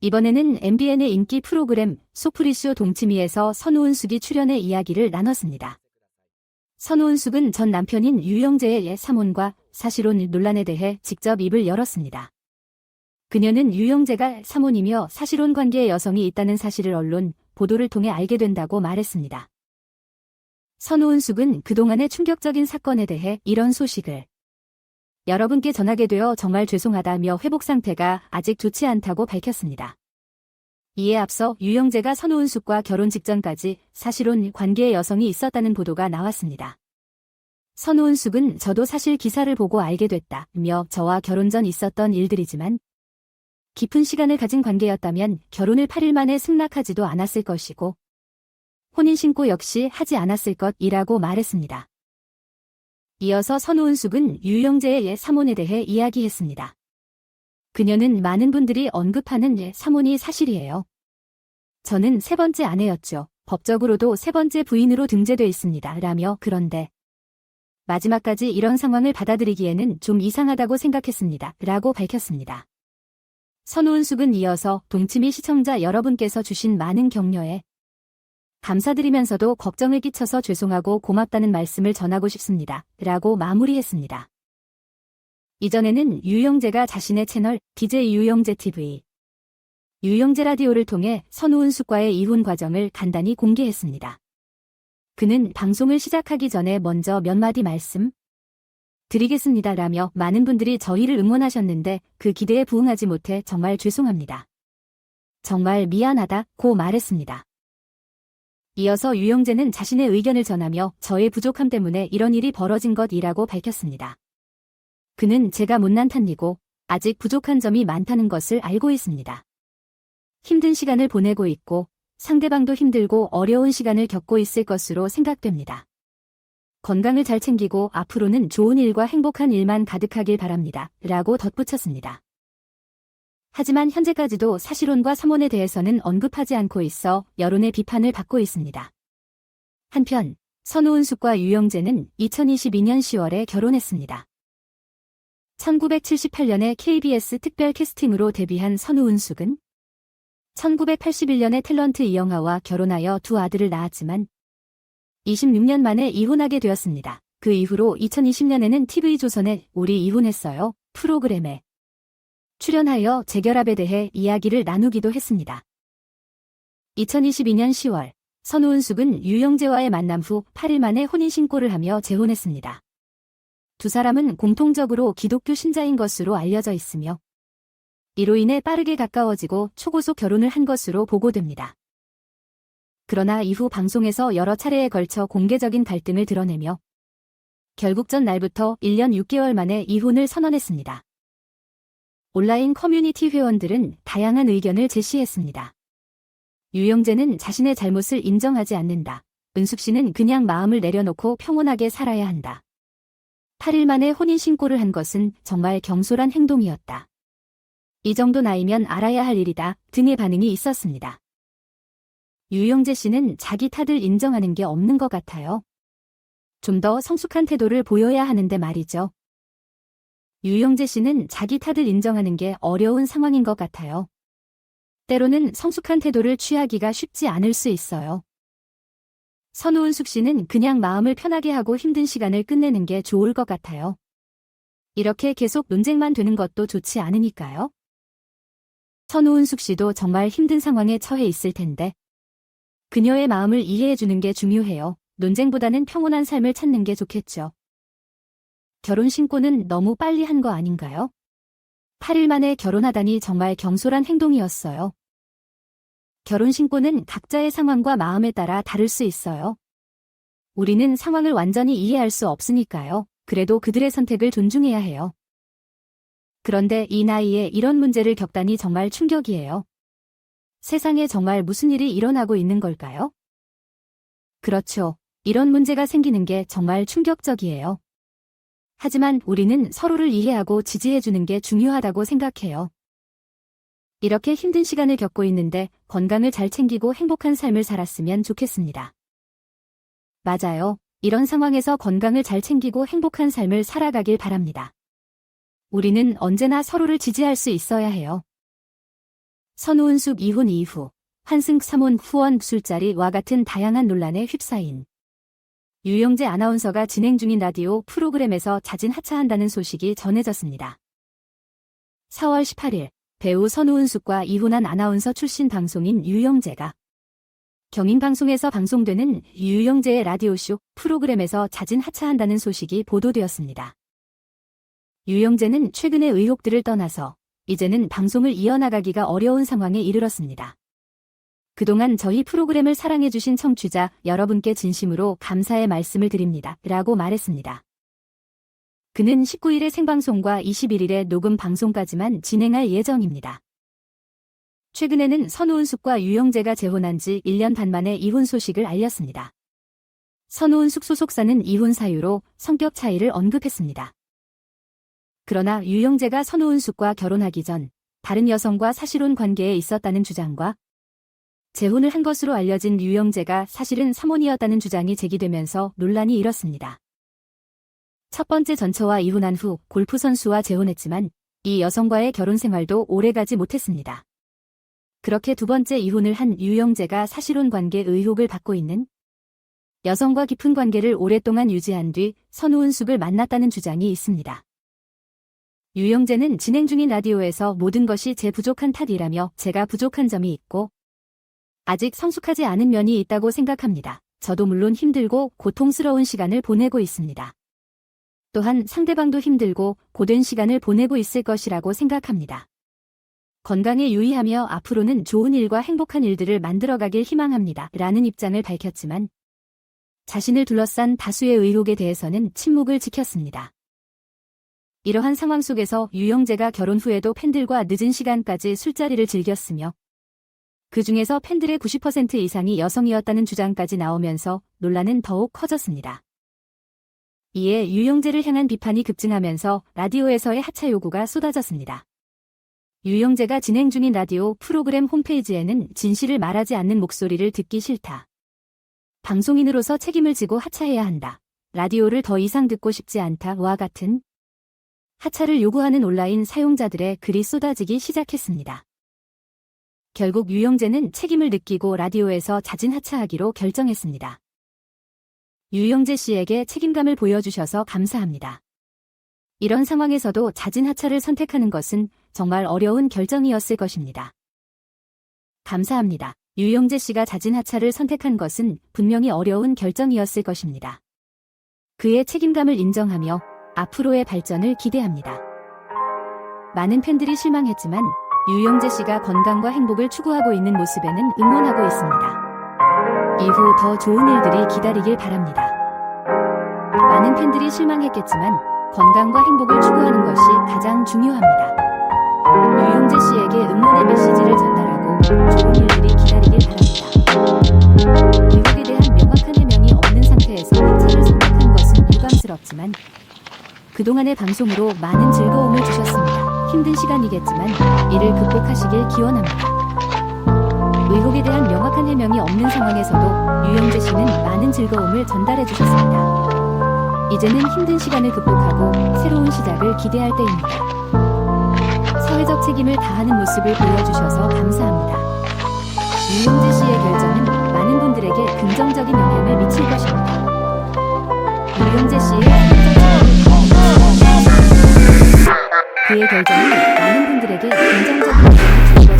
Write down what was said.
이번에는 MBN의 인기 프로그램 속풀이쇼 동치미에서 선우은숙이 출연해 이야기를 나눴습니다. 선우은숙은 전 남편인 유영재의 사몬과 사실혼 논란에 대해 직접 입을 열었습니다. 그녀는 유영재가 사몬이며 사실혼 관계의 여성이 있다는 사실을 언론 보도를 통해 알게 된다고 말했습니다. 선우은숙은 그동안의 충격적인 사건에 대해 이런 소식을 여러분께 전하게 되어 정말 죄송하다며 회복 상태가 아직 좋지 않다고 밝혔습니다. 이에 앞서 유영재가 선우은숙과 결혼 직전까지 사실혼 관계의 여성이 있었다는 보도가 나왔습니다. 선우은숙은 저도 사실 기사를 보고 알게 됐다며 저와 결혼 전 있었던 일들이지만 깊은 시간을 가진 관계였다면 결혼을 8일 만에 승낙하지도 않았을 것이고 혼인신고 역시 하지 않았을 것이라고 말했습니다. 이어서 선우은숙은 유영재의 사몬에 대해 이야기했습니다. 그녀는 많은 분들이 언급하는 사몬이 사실이에요. 저는 세 번째 아내였죠. 법적으로도 세 번째 부인으로 등재돼 있습니다. 라며 그런데 마지막까지 이런 상황을 받아들이기에는 좀 이상하다고 생각했습니다. 라고 밝혔습니다. 선우은숙은 이어서 동치미 시청자 여러분께서 주신 많은 격려에 감사드리면서도 걱정을 끼쳐서 죄송하고 고맙다는 말씀을 전하고 싶습니다. 라고 마무리했습니다. 이전에는 유영재가 자신의 채널 DJ 유영재 TV, 유영재 라디오를 통해 선우은숙과의 이혼 과정을 간단히 공개했습니다. 그는 방송을 시작하기 전에 먼저 몇 마디 말씀 드리겠습니다. 라며 많은 분들이 저희를 응원하셨는데 그 기대에 부응하지 못해 정말 죄송합니다. 정말 미안하다고 말했습니다. 이어서 유영재는 자신의 의견을 전하며 저의 부족함 때문에 이런 일이 벌어진 것이라고 밝혔습니다. 그는 제가 못난 탓이고 아직 부족한 점이 많다는 것을 알고 있습니다. 힘든 시간을 보내고 있고 상대방도 힘들고 어려운 시간을 겪고 있을 것으로 생각됩니다. 건강을 잘 챙기고 앞으로는 좋은 일과 행복한 일만 가득하길 바랍니다. 라고 덧붙였습니다. 하지만 현재까지도 사실혼과 사몬에 대해서는 언급하지 않고 있어 여론의 비판을 받고 있습니다. 한편 선우은숙과 유영재는 2022년 10월에 결혼했습니다. 1978년에 KBS 특별 캐스팅으로 데뷔한 선우은숙은 1981년에 탤런트 이영하와 결혼하여 두 아들을 낳았지만 26년 만에 이혼하게 되었습니다. 그 이후로 2020년에는 TV조선의 우리 이혼했어요 프로그램에 출연하여 재결합에 대해 이야기를 나누기도 했습니다. 2022년 10월 선우은숙은 유영재와의 만남 후 8일 만에 혼인신고를 하며 재혼했습니다. 두 사람은 공통적으로 기독교 신자인 것으로 알려져 있으며 이로 인해 빠르게 가까워지고 초고속 결혼을 한 것으로 보고됩니다. 그러나 이후 방송에서 여러 차례에 걸쳐 공개적인 갈등을 드러내며 결국 전날부터 1년 6개월 만에 이혼을 선언했습니다. 온라인 커뮤니티 회원들은 다양한 의견을 제시했습니다. 유영재는 자신의 잘못을 인정하지 않는다. 은숙 씨는 그냥 마음을 내려놓고 평온하게 살아야 한다. 8일 만에 혼인신고를 한 것은 정말 경솔한 행동이었다. 이 정도 나이면 알아야 할 일이다 등의 반응이 있었습니다. 유영재 씨는 자기 탓을 인정하는 게 없는 것 같아요. 좀 더 성숙한 태도를 보여야 하는데 말이죠. 유영재 씨는 자기 탓을 인정하는 게 어려운 상황인 것 같아요. 때로는 성숙한 태도를 취하기가 쉽지 않을 수 있어요. 선우은숙 씨는 그냥 마음을 편하게 하고 힘든 시간을 끝내는 게 좋을 것 같아요. 이렇게 계속 논쟁만 되는 것도 좋지 않으니까요. 선우은숙 씨도 정말 힘든 상황에 처해 있을 텐데 그녀의 마음을 이해해 주는 게 중요해요. 논쟁보다는 평온한 삶을 찾는 게 좋겠죠. 결혼신고는 너무 빨리 한 거 아닌가요? 8일 만에 결혼하다니 정말 경솔한 행동이었어요. 결혼신고는 각자의 상황과 마음에 따라 다를 수 있어요. 우리는 상황을 완전히 이해할 수 없으니까요. 그래도 그들의 선택을 존중해야 해요. 그런데 이 나이에 이런 문제를 겪다니 정말 충격이에요. 세상에 정말 무슨 일이 일어나고 있는 걸까요? 그렇죠. 이런 문제가 생기는 게 정말 충격적이에요. 하지만 우리는 서로를 이해하고 지지해주는 게 중요하다고 생각해요. 이렇게 힘든 시간을 겪고 있는데 건강을 잘 챙기고 행복한 삶을 살았으면 좋겠습니다. 맞아요. 이런 상황에서 건강을 잘 챙기고 행복한 삶을 살아가길 바랍니다. 우리는 언제나 서로를 지지할 수 있어야 해요. 선우은숙 이혼 이후 환승 3혼 후원 술자리와 같은 다양한 논란에 휩싸인 유영재 아나운서가 진행 중인 라디오 프로그램에서 자진 하차한다는 소식이 전해졌습니다. 4월 18일 배우 선우은숙과 이혼한 아나운서 출신 방송인 유영재가 경인방송에서 방송되는 유영재의 라디오쇼 프로그램에서 자진 하차한다는 소식이 보도되었습니다. 유영재는 최근의 의혹들을 떠나서 이제는 방송을 이어나가기가 어려운 상황에 이르렀습니다. 그동안 저희 프로그램을 사랑해주신 청취자 여러분께 진심으로 감사의 말씀을 드립니다. 라고 말했습니다. 그는 19일의 생방송과 21일의 녹음 방송까지만 진행할 예정입니다. 최근에는 선우은숙과 유영재가 재혼한 지 1년 반 만에 이혼 소식을 알렸습니다. 선우은숙 소속사는 이혼 사유로 성격 차이를 언급했습니다. 그러나 유영재가 선우은숙과 결혼하기 전 다른 여성과 사실혼 관계에 있었다는 주장과 재혼을 한 것으로 알려진 유영재가 사실은 3혼이었다는 주장이 제기되면서 논란이 일었습니다. 첫 번째 전처와 이혼한 후 골프 선수와 재혼했지만 이 여성과의 결혼 생활도 오래가지 못했습니다. 그렇게 두 번째 이혼을 한 유영재가 사실혼 관계 의혹을 받고 있는 여성과 깊은 관계를 오랫동안 유지한 뒤 선우은숙을 만났다는 주장이 있습니다. 유영재는 진행 중인 라디오에서 모든 것이 제 부족한 탓이라며 제가 부족한 점이 있고 아직 성숙하지 않은 면이 있다고 생각합니다. 저도 물론 힘들고 고통스러운 시간을 보내고 있습니다. 또한 상대방도 힘들고 고된 시간을 보내고 있을 것이라고 생각합니다. 건강에 유의하며 앞으로는 좋은 일과 행복한 일들을 만들어가길 희망합니다. 라는 입장을 밝혔지만 자신을 둘러싼 다수의 의혹에 대해서는 침묵을 지켰습니다. 이러한 상황 속에서 유영재가 결혼 후에도 팬들과 늦은 시간까지 술자리를 즐겼으며 그 중에서 팬들의 90% 이상이 여성이었다는 주장까지 나오면서 논란은 더욱 커졌습니다. 이에 유영재를 향한 비판이 급증하면서 라디오에서의 하차 요구가 쏟아졌습니다. 유영재가 진행 중인 라디오 프로그램 홈페이지에는 진실을 말하지 않는 목소리를 듣기 싫다. 방송인으로서 책임을 지고 하차해야 한다. 라디오를 더 이상 듣고 싶지 않다와 같은 하차를 요구하는 온라인 사용자들의 글이 쏟아지기 시작했습니다. 결국 유영재는 책임을 느끼고 라디오에서 자진 하차하기로 결정했습니다. 유영재 씨에게 책임감을 보여주셔서 감사합니다. 이런 상황에서도 자진 하차를 선택하는 것은 정말 어려운 결정이었을 것입니다. 감사합니다. 유영재 씨가 자진 하차를 선택한 것은 분명히 어려운 결정이었을 것입니다. 그의 책임감을 인정하며 앞으로의 발전을 기대합니다. 많은 팬들이 실망했지만 유영재 씨가 건강과 행복을 추구하고 있는 모습에는 응원하고 있습니다. 이후 더 좋은 일들이 기다리길 바랍니다. 많은 팬들이 실망했겠지만 건강과 행복을 추구하는 것이 가장 중요합니다. 유영재 씨에게 응원의 메시지를 전달하고 좋은 일들이 기다리길 바랍니다. 의혹에 대한 명확한 해명이 없는 상태에서 하차를 선택한 것은 유감스럽지만 그동안의 방송으로 많은 즐거움을 주셨습니다. 힘든 시간이겠지만 이를 극복하시길 기원합니다. 의혹에 대한 명확한 해명이 없는 상황에서도 유영재 씨는 많은 즐거움을 전달해 주셨습니다. 이제는 힘든 시간을 극복하고 새로운 시작을 기대할 때입니다. 사회적 책임을 다하는 모습을 보여주셔서 감사합니다. 유영재 씨의 결정은 많은 분들에게 긍정적인 영향을 미칠 것입니다. 유영재 씨의 그의 결정이 많은 분들에게 긍정적인 영향을 줄 것입니다.